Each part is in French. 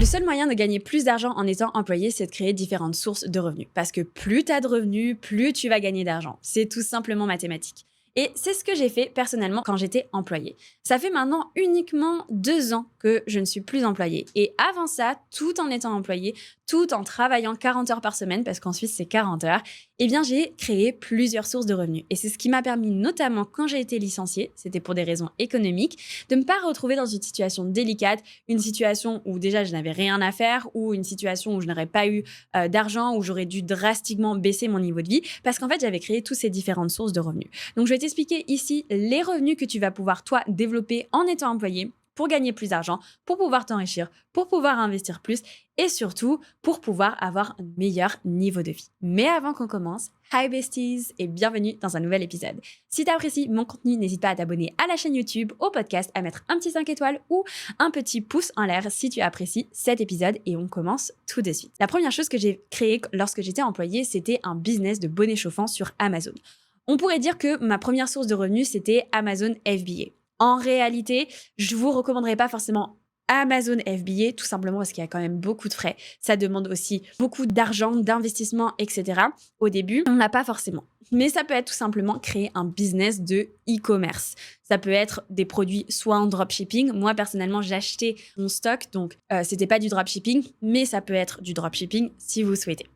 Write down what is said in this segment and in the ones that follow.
Le seul moyen de gagner plus d'argent en étant employé, c'est de créer différentes sources de revenus. Parce que plus tu as de revenus, plus tu vas gagner d'argent. C'est tout simplement mathématique. Et c'est ce que j'ai fait personnellement quand j'étais employée. Ça fait maintenant uniquement 2 ans que je ne suis plus employée. Et avant ça, tout en étant employée, tout en travaillant 40 heures par semaine, parce qu'en Suisse c'est 40 heures, eh bien j'ai créé plusieurs sources de revenus. Et c'est ce qui m'a permis, notamment quand j'ai été licenciée, c'était pour des raisons économiques, de ne me pas retrouver dans une situation délicate, une situation où déjà je n'avais rien à faire, ou une situation où je n'aurais pas eu d'argent, où j'aurais dû drastiquement baisser mon niveau de vie, parce qu'en fait j'avais créé toutes ces différentes sources de revenus. Donc je vais t'expliquer ici les revenus que tu vas pouvoir toi développer en étant employé pour gagner plus d'argent, pour pouvoir t'enrichir, pour pouvoir investir plus et surtout pour pouvoir avoir un meilleur niveau de vie. Mais avant qu'on commence, hi besties et bienvenue dans un nouvel épisode. Si tu apprécies mon contenu, n'hésite pas à t'abonner à la chaîne YouTube, au podcast, à mettre un petit 5 étoiles ou un petit pouce en l'air si tu apprécies cet épisode et on commence tout de suite. La première chose que j'ai créée lorsque j'étais employée, c'était un business de bonnets chauffants sur Amazon. On pourrait dire que ma première source de revenus, c'était Amazon FBA. En réalité, je ne vous recommanderais pas forcément Amazon FBA, tout simplement parce qu'il y a quand même beaucoup de frais. Ça demande aussi beaucoup d'argent, d'investissement, etc. Au début, on n'a pas forcément. Mais ça peut être tout simplement créer un business de e-commerce. Ça peut être des produits soit en dropshipping. Moi, personnellement, j'achetais mon stock, donc c'était pas du dropshipping, mais ça peut être du dropshipping si vous souhaitez.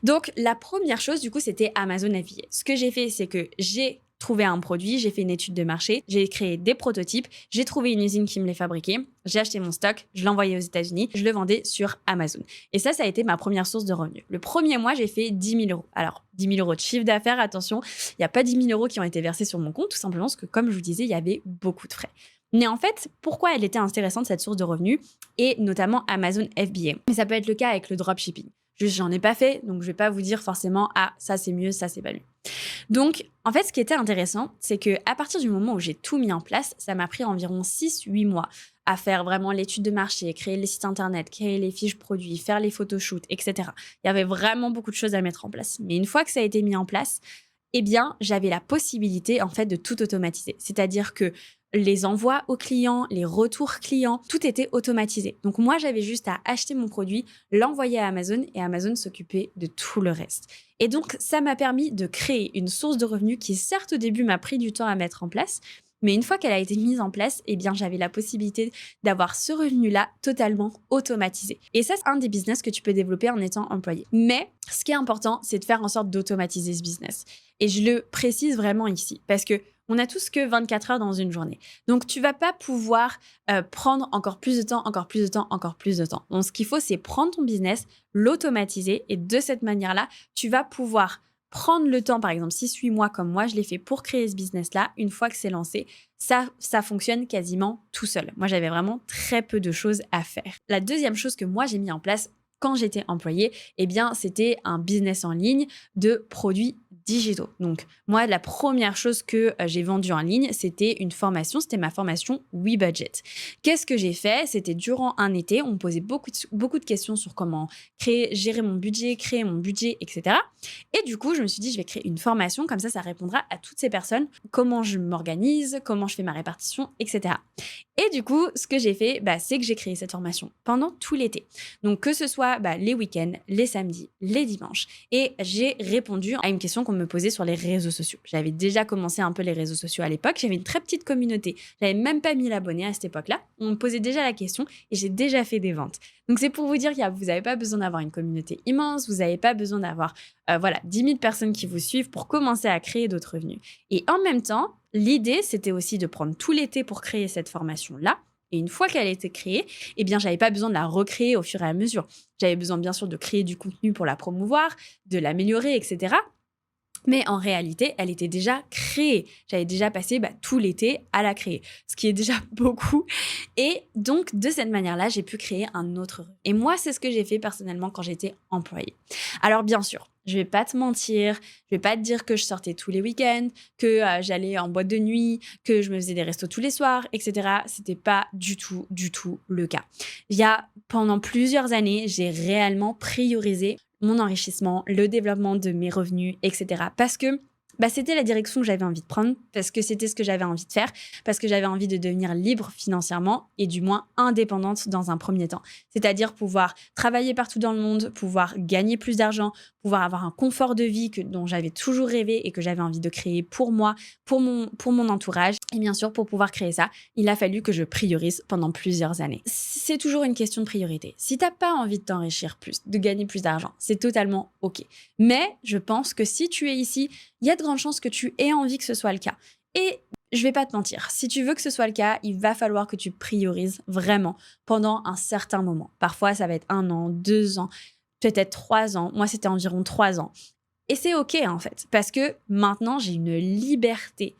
Donc, la première chose, du coup, c'était Amazon FBA. Ce que j'ai fait, c'est que j'ai trouvé un produit, j'ai fait une étude de marché, j'ai créé des prototypes, j'ai trouvé une usine qui me les fabriquait, j'ai acheté mon stock, je l'envoyais aux États-Unis, je le vendais sur Amazon. Et ça a été ma première source de revenus. Le premier mois, j'ai fait 10 000 euros. Alors, 10 000 euros de chiffre d'affaires, attention, il n'y a pas 10 000 euros qui ont été versés sur mon compte, tout simplement parce que, comme je vous disais, il y avait beaucoup de frais. Mais en fait, pourquoi elle était intéressante, cette source de revenus, et notamment Amazon FBA? Mais ça peut être le cas avec le dropshipping. Juste, j'en ai pas fait, donc je vais pas vous dire forcément « Ah, ça c'est mieux, ça c'est pas mieux ». Donc, en fait, ce qui était intéressant, c'est qu'à partir du moment où j'ai tout mis en place, ça m'a pris environ 6-8 mois à faire vraiment l'étude de marché, créer les sites internet, créer les fiches produits, faire les photoshoots, etc. Il y avait vraiment beaucoup de choses à mettre en place. Mais une fois que ça a été mis en place, eh bien, j'avais la possibilité, en fait, de tout automatiser. C'est-à-dire que les envois aux clients, les retours clients, tout était automatisé. Donc moi, j'avais juste à acheter mon produit, l'envoyer à Amazon et Amazon s'occupait de tout le reste. Et donc, ça m'a permis de créer une source de revenus qui, certes, au début, m'a pris du temps à mettre en place, mais une fois qu'elle a été mise en place, eh bien, j'avais la possibilité d'avoir ce revenu-là totalement automatisé. Et ça, c'est un des business que tu peux développer en étant employé. Mais ce qui est important, c'est de faire en sorte d'automatiser ce business. Et je le précise vraiment ici, parce que on a tous que 24 heures dans une journée. Donc, tu vas pas pouvoir prendre encore plus de temps, encore plus de temps, encore plus de temps. Donc, ce qu'il faut, c'est prendre ton business, l'automatiser et de cette manière-là, tu vas pouvoir prendre le temps, par exemple 6-8 mois comme moi, je l'ai fait pour créer ce business-là. Une fois que c'est lancé, ça fonctionne quasiment tout seul. Moi, j'avais vraiment très peu de choses à faire. La deuxième chose que moi, j'ai mis en place quand j'étais employée, eh bien, c'était un business en ligne de produits digitaux. Donc, moi, la première chose que j'ai vendue en ligne, c'était une formation. C'était ma formation WeBudget. Qu'est-ce que j'ai fait? C'était durant un été. On me posait beaucoup de questions sur comment gérer mon budget, créer mon budget, etc. Et du coup, je me suis dit, je vais créer une formation. Comme ça répondra à toutes ces personnes. Comment je m'organise, comment je fais ma répartition, etc. Et du coup, ce que j'ai fait, c'est que j'ai créé cette formation pendant tout l'été. Donc, que ce soit les week-ends, les samedis, les dimanches. Et j'ai répondu à une question qu'on me posait sur les réseaux sociaux. J'avais déjà commencé un peu les réseaux sociaux à l'époque. J'avais une très petite communauté. J'avais même pas 1000 abonnés à cette époque-là. On me posait déjà la question et j'ai déjà fait des ventes. Donc, c'est pour vous dire que vous n'avez pas besoin d'avoir une communauté immense. Vous n'avez pas besoin d'avoir 10 000 personnes qui vous suivent pour commencer à créer d'autres revenus. Et en même temps, l'idée, c'était aussi de prendre tout l'été pour créer cette formation-là. Et une fois qu'elle était créée, eh bien, j'avais pas besoin de la recréer au fur et à mesure. J'avais besoin, bien sûr, de créer du contenu pour la promouvoir, de l'améliorer, etc. Mais en réalité, elle était déjà créée. J'avais déjà passé tout l'été à la créer, ce qui est déjà beaucoup. Et donc, de cette manière-là, j'ai pu créer un autre revenu. Et moi, c'est ce que j'ai fait personnellement quand j'étais employée. Alors, bien sûr, je vais pas te mentir, je vais pas te dire que je sortais tous les week-ends, que j'allais en boîte de nuit, que je me faisais des restos tous les soirs, etc. C'était pas du tout le cas. Pendant plusieurs années, j'ai réellement priorisé mon enrichissement, le développement de mes revenus, etc. Parce que C'était la direction que j'avais envie de prendre parce que c'était ce que j'avais envie de faire, parce que j'avais envie de devenir libre financièrement et du moins indépendante dans un premier temps. C'est-à-dire pouvoir travailler partout dans le monde, pouvoir gagner plus d'argent, pouvoir avoir un confort de vie dont j'avais toujours rêvé et que j'avais envie de créer pour moi, pour mon entourage. Et bien sûr, pour pouvoir créer ça, il a fallu que je priorise pendant plusieurs années. C'est toujours une question de priorité. Si tu n'as pas envie de t'enrichir plus, de gagner plus d'argent, c'est totalement OK. Mais je pense que si tu es ici, il y a de grandes chances que tu aies envie que ce soit le cas. Et je vais pas te mentir, si tu veux que ce soit le cas, il va falloir que tu priorises vraiment pendant un certain moment. Parfois, ça va être 1 an, 2 ans, peut-être 3 ans. Moi, c'était environ 3 ans. Et c'est OK en fait, parce que maintenant, j'ai une liberté,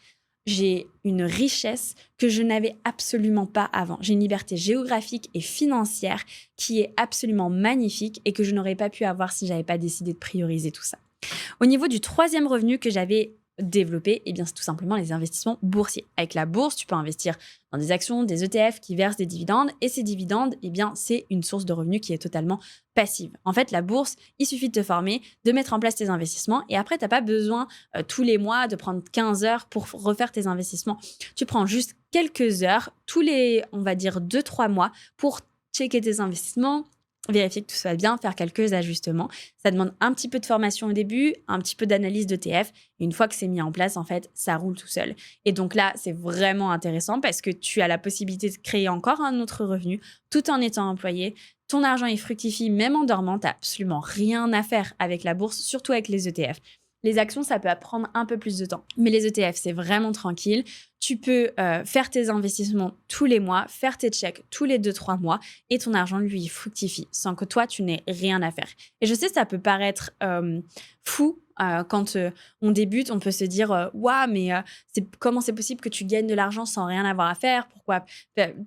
j'ai une richesse que je n'avais absolument pas avant. J'ai une liberté géographique et financière qui est absolument magnifique et que je n'aurais pas pu avoir si j'avais pas décidé de prioriser tout ça. Au niveau du troisième revenu que j'avais développé, c'est tout simplement les investissements boursiers. Avec la bourse, tu peux investir dans des actions, des ETF qui versent des dividendes. Et ces dividendes, c'est une source de revenus qui est totalement passive. En fait, la bourse, il suffit de te former, de mettre en place tes investissements. Et après, tu n'as pas besoin tous les mois de prendre 15 heures pour refaire tes investissements. Tu prends juste quelques heures, tous les, on va dire, 2-3 mois pour checker tes investissements, vérifier que tout va bien, faire quelques ajustements. Ça demande un petit peu de formation au début, un petit peu d'analyse d'ETF. Et une fois que c'est mis en place, en fait, ça roule tout seul. Et donc là, c'est vraiment intéressant parce que tu as la possibilité de créer encore un autre revenu tout en étant employé. Ton argent, il fructifie même en dormant. Tu n'as absolument rien à faire avec la bourse, surtout avec les ETF. Les actions, ça peut prendre un peu plus de temps. Mais les ETF, c'est vraiment tranquille. Tu peux faire tes investissements tous les mois, faire tes checks tous les 2-3 mois et ton argent, lui, il fructifie sans que toi, tu n'aies rien à faire. Et je sais, ça peut paraître fou. Quand on débute, on peut se dire « Waouh, mais comment c'est possible que tu gagnes de l'argent sans rien avoir à faire? Pourquoi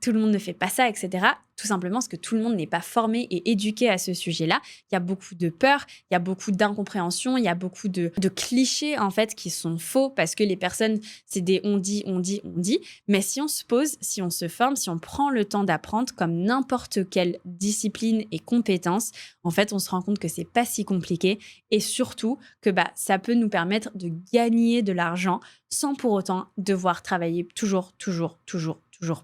tout le monde ne fait pas ça, etc. » Tout simplement parce que tout le monde n'est pas formé et éduqué à ce sujet-là. Il y a beaucoup de peur, il y a beaucoup d'incompréhension, il y a beaucoup de clichés en fait qui sont faux parce que les personnes, c'est des on dit. Mais si on se pose, si on se forme, si on prend le temps d'apprendre comme n'importe quelle discipline et compétence, en fait, on se rend compte que c'est pas si compliqué et surtout que ça peut nous permettre de gagner de l'argent sans pour autant devoir travailler toujours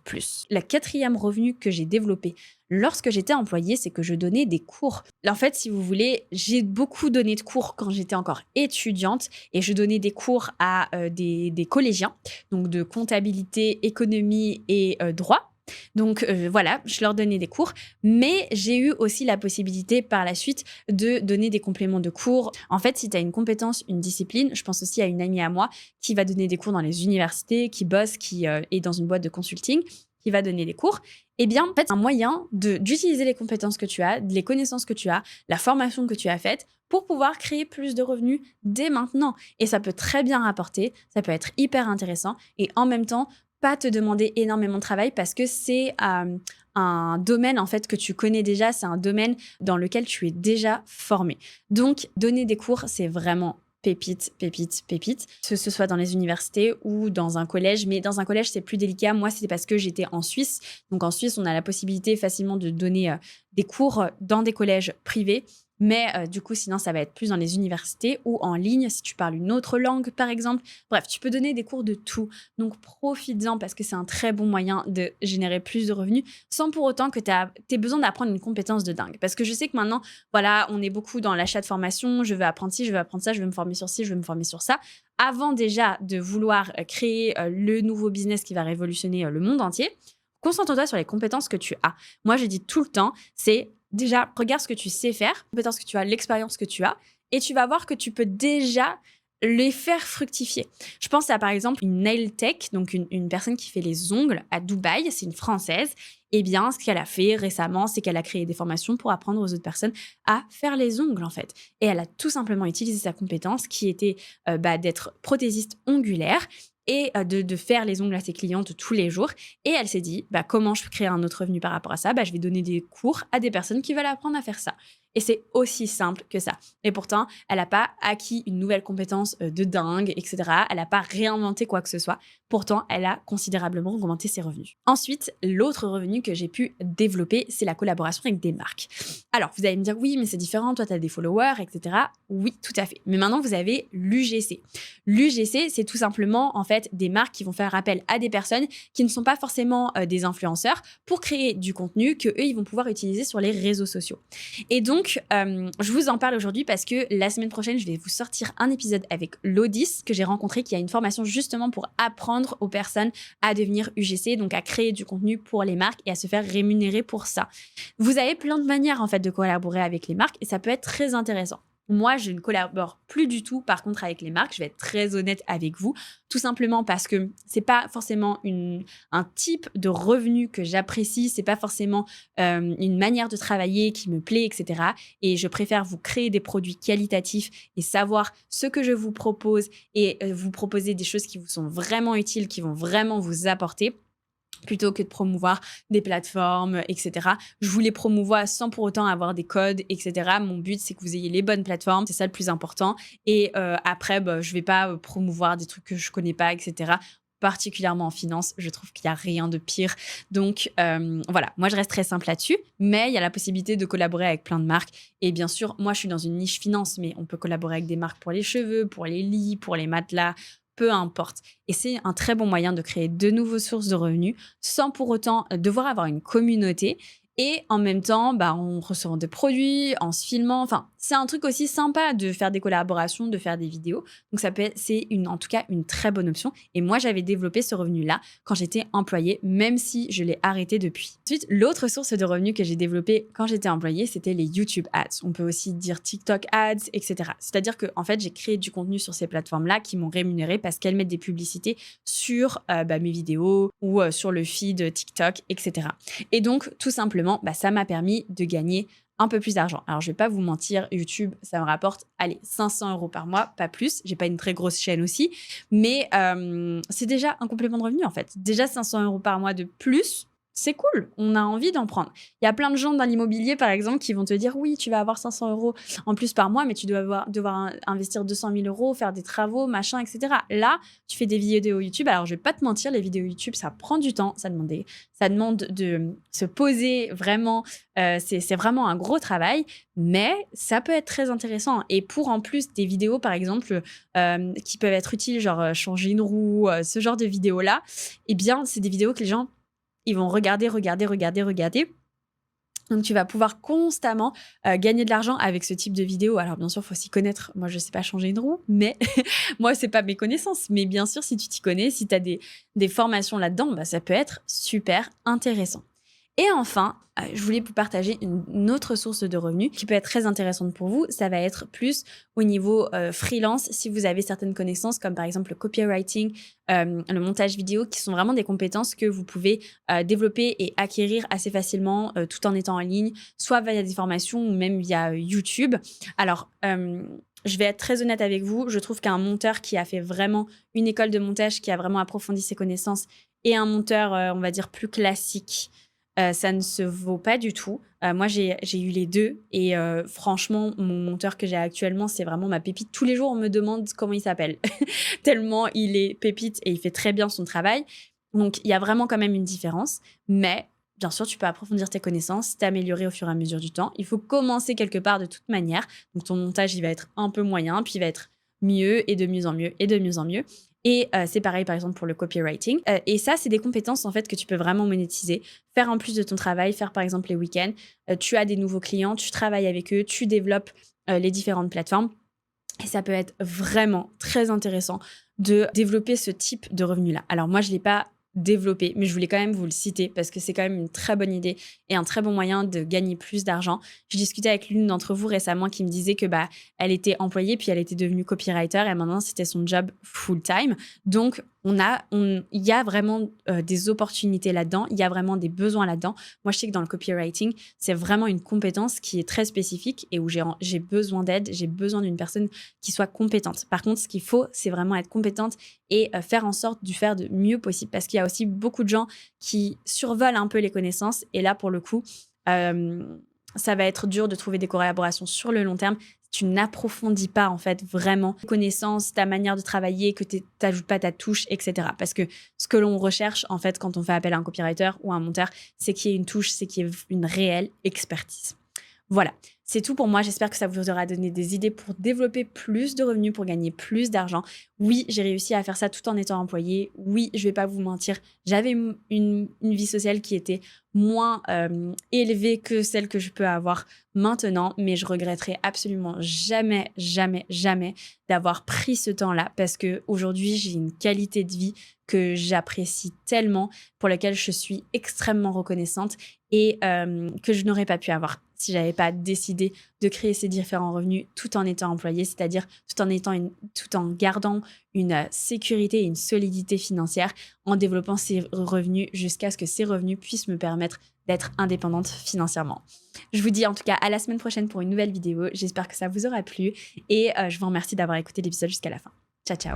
plus. Le quatrième revenu que j'ai développé lorsque j'étais employée, c'est que je donnais des cours. En fait, si vous voulez, j'ai beaucoup donné de cours quand j'étais encore étudiante et je donnais des cours à des collégiens, donc de comptabilité, économie et droit. Donc voilà, je leur donnais des cours, mais j'ai eu aussi la possibilité par la suite de donner des compléments de cours. En fait, si tu as une compétence, une discipline, je pense aussi à une amie à moi qui va donner des cours dans les universités, qui bosse, qui est dans une boîte de consulting, qui va donner des cours. En fait, c'est un moyen d'utiliser les compétences que tu as, les connaissances que tu as, la formation que tu as faite pour pouvoir créer plus de revenus dès maintenant. Et ça peut très bien rapporter, ça peut être hyper intéressant et en même temps, pas te demander énormément de travail parce que c'est un domaine en fait que tu connais déjà, c'est un domaine dans lequel tu es déjà formé. Donc, donner des cours, c'est vraiment pépite, que ce soit dans les universités ou dans un collège. Mais dans un collège, c'est plus délicat. Moi, c'était parce que j'étais en Suisse. Donc, en Suisse, on a la possibilité facilement de donner des cours dans des collèges privés. Mais du coup, sinon, ça va être plus dans les universités ou en ligne, si tu parles une autre langue, par exemple. Bref, tu peux donner des cours de tout. Donc, profites-en parce que c'est un très bon moyen de générer plus de revenus sans pour autant que tu aies besoin d'apprendre une compétence de dingue. Parce que je sais que maintenant, voilà, on est beaucoup dans l'achat de formation. Je veux apprendre ci, je veux apprendre ça, je veux me former sur ci, je veux me former sur ça. Avant déjà de vouloir créer le nouveau business qui va révolutionner le monde entier, concentre-toi sur les compétences que tu as. Moi, je dis tout le temps, c'est déjà, regarde ce que tu sais faire, les compétences que tu as, l'expérience que tu as, et tu vas voir que tu peux déjà les faire fructifier. Je pense à par exemple une nail tech, donc une personne qui fait les ongles à Dubaï, c'est une Française. Ce qu'elle a fait récemment, c'est qu'elle a créé des formations pour apprendre aux autres personnes à faire les ongles en fait. Et elle a tout simplement utilisé sa compétence qui était d'être prothésiste ongulaire et de faire les ongles à ses clientes tous les jours. Et elle s'est dit, comment je peux créer un autre revenu par rapport à ça? Je vais donner des cours à des personnes qui veulent apprendre à faire ça. Et c'est aussi simple que ça. Et pourtant, elle n'a pas acquis une nouvelle compétence de dingue, etc. Elle n'a pas réinventé quoi que ce soit. Pourtant, elle a considérablement augmenté ses revenus. Ensuite, l'autre revenu que j'ai pu développer, c'est la collaboration avec des marques. Alors, vous allez me dire, oui, mais c'est différent, toi, tu as des followers, etc. Oui, tout à fait. Mais maintenant, vous avez l'UGC. L'UGC, c'est tout simplement, en fait, des marques qui vont faire appel à des personnes qui ne sont pas forcément des influenceurs pour créer du contenu que eux, ils vont pouvoir utiliser sur les réseaux sociaux. Et donc, je vous en parle aujourd'hui parce que la semaine prochaine, je vais vous sortir un épisode avec Lodis que j'ai rencontré, qui a une formation justement pour apprendre aux personnes à devenir UGC, donc à créer du contenu pour les marques et à se faire rémunérer pour ça. Vous avez plein de manières en fait de collaborer avec les marques et ça peut être très intéressant. Moi, je ne collabore plus du tout, par contre, avec les marques. Je vais être très honnête avec vous, tout simplement parce que c'est pas forcément un type de revenu que j'apprécie, c'est pas forcément une manière de travailler qui me plaît, etc. Et je préfère vous créer des produits qualitatifs et savoir ce que je vous propose et vous proposer des choses qui vous sont vraiment utiles, qui vont vraiment vous apporter, plutôt que de promouvoir des plateformes, etc. Je vous les promouvois sans pour autant avoir des codes, etc. Mon but, c'est que vous ayez les bonnes plateformes. C'est ça le plus important. Et après, je ne vais pas promouvoir des trucs que je ne connais pas, etc. Particulièrement en finance, je trouve qu'il n'y a rien de pire. Donc, voilà, moi, je reste très simple là-dessus. Mais il y a la possibilité de collaborer avec plein de marques. Et bien sûr, moi, je suis dans une niche finance, mais on peut collaborer avec des marques pour les cheveux, pour les lits, pour les matelas, peu importe. Et c'est un très bon moyen de créer de nouvelles sources de revenus sans pour autant devoir avoir une communauté. Et en même temps, en recevant des produits, en se filmant. Enfin, c'est un truc aussi sympa de faire des collaborations, de faire des vidéos. Donc, c'est en tout cas une très bonne option. Et moi, j'avais développé ce revenu-là quand j'étais employée, même si je l'ai arrêté depuis. Ensuite, l'autre source de revenus que j'ai développée quand j'étais employée, c'était les YouTube Ads. On peut aussi dire TikTok Ads, etc. C'est-à-dire que, en fait, j'ai créé du contenu sur ces plateformes-là qui m'ont rémunéré parce qu'elles mettent des publicités sur mes vidéos ou sur le feed TikTok, etc. Et donc, tout simplement, ça m'a permis de gagner un peu plus d'argent. Alors, je vais pas vous mentir, YouTube, ça me rapporte, 500 € par mois, pas plus. J'ai pas une très grosse chaîne aussi, mais c'est déjà un complément de revenu, en fait. Déjà 500 € par mois de plus, c'est cool. On a envie d'en prendre. Il y a plein de gens dans l'immobilier, par exemple, qui vont te dire, oui, tu vas avoir 500 € en plus par mois, mais tu dois devoir investir 200 000 €, faire des travaux, machin, etc. Là, tu fais des vidéos YouTube. Alors, je vais pas te mentir, les vidéos YouTube, ça prend du temps. Ça demande de se poser vraiment. C'est vraiment un gros travail, mais ça peut être très intéressant. Et pour en plus des vidéos, par exemple, qui peuvent être utiles, genre changer une roue, ce genre de vidéos-là, eh bien, c'est des vidéos que les gens ils vont regarder. Donc, tu vas pouvoir constamment gagner de l'argent avec ce type de vidéo. Alors, bien sûr, il faut s'y connaître. Moi, je ne sais pas changer une roue, mais moi, ce n'est pas mes connaissances. Mais bien sûr, si tu t'y connais, si tu as des formations là-dedans, ça peut être super intéressant. Et enfin, je voulais vous partager une autre source de revenus qui peut être très intéressante pour vous. Ça va être plus au niveau freelance, si vous avez certaines connaissances, comme par exemple le copywriting, le montage vidéo, qui sont vraiment des compétences que vous pouvez développer et acquérir assez facilement tout en étant en ligne, soit via des formations ou même via YouTube. Alors, je vais être très honnête avec vous. Je trouve qu'un monteur qui a fait vraiment une école de montage, qui a vraiment approfondi ses connaissances, et un monteur, on va dire, plus classique, ça ne se vaut pas du tout. Moi, j'ai eu les deux et franchement, mon monteur que j'ai actuellement, c'est vraiment ma pépite. Tous les jours, on me demande comment il s'appelle, tellement il est pépite et il fait très bien son travail. Donc, il y a vraiment quand même une différence. Mais bien sûr, tu peux approfondir tes connaissances, t'améliorer au fur et à mesure du temps. Il faut commencer quelque part de toute manière. Donc, ton montage, il va être un peu moyen, puis il va être mieux et de mieux en mieux et de mieux en mieux. Et c'est pareil, par exemple, pour le copywriting. Et ça, c'est des compétences, en fait, que tu peux vraiment monétiser. Faire en plus de ton travail, faire, par exemple, les week-ends. Tu as des nouveaux clients, tu travailles avec eux, tu développes les différentes plateformes. Et ça peut être vraiment très intéressant de développer ce type de revenu-là. Alors, moi, je ne l'ai pas développé, mais je voulais quand même vous le citer parce que c'est quand même une très bonne idée et un très bon moyen de gagner plus d'argent. Je discutais avec l'une d'entre vous récemment qui me disait que elle était employée puis elle était devenue copywriter et maintenant c'était son job full-time. Donc il y a vraiment des opportunités là-dedans, il y a vraiment des besoins là-dedans. Moi, je sais que dans le copywriting, c'est vraiment une compétence qui est très spécifique et où j'ai besoin d'aide, j'ai besoin d'une personne qui soit compétente. Par contre, ce qu'il faut, c'est vraiment être compétente et faire en sorte de faire de mieux possible parce qu'il y a aussi beaucoup de gens qui survolent un peu les connaissances et là, pour le coup, ça va être dur de trouver des collaborations sur le long terme si tu n'approfondis pas en fait vraiment tes connaissances, ta manière de travailler, que tu n'ajoutes pas ta touche, etc. Parce que ce que l'on recherche en fait quand on fait appel à un copywriter ou à un monteur, c'est qu'il y ait une touche, c'est qu'il y ait une réelle expertise. Voilà, c'est tout pour moi. J'espère que ça vous aura donné des idées pour développer plus de revenus, pour gagner plus d'argent. Oui, j'ai réussi à faire ça tout en étant employée. Oui, je vais pas vous mentir, j'avais une vie sociale qui était moins élevée que celle que je peux avoir maintenant, mais je regretterai absolument jamais, jamais, jamais d'avoir pris ce temps-là parce que aujourd'hui j'ai une qualité de vie que j'apprécie tellement, pour laquelle je suis extrêmement reconnaissante et que je n'aurais pas pu avoir si j'avais pas décidé de créer ces différents revenus tout en étant employée, c'est-à-dire tout en gardant une sécurité et une solidité financière, en développant ces revenus jusqu'à ce que ces revenus puissent me permettre d'être indépendante financièrement. Je vous dis en tout cas à la semaine prochaine pour une nouvelle vidéo. J'espère que ça vous aura plu et je vous remercie d'avoir écouté l'épisode jusqu'à la fin. Ciao, ciao.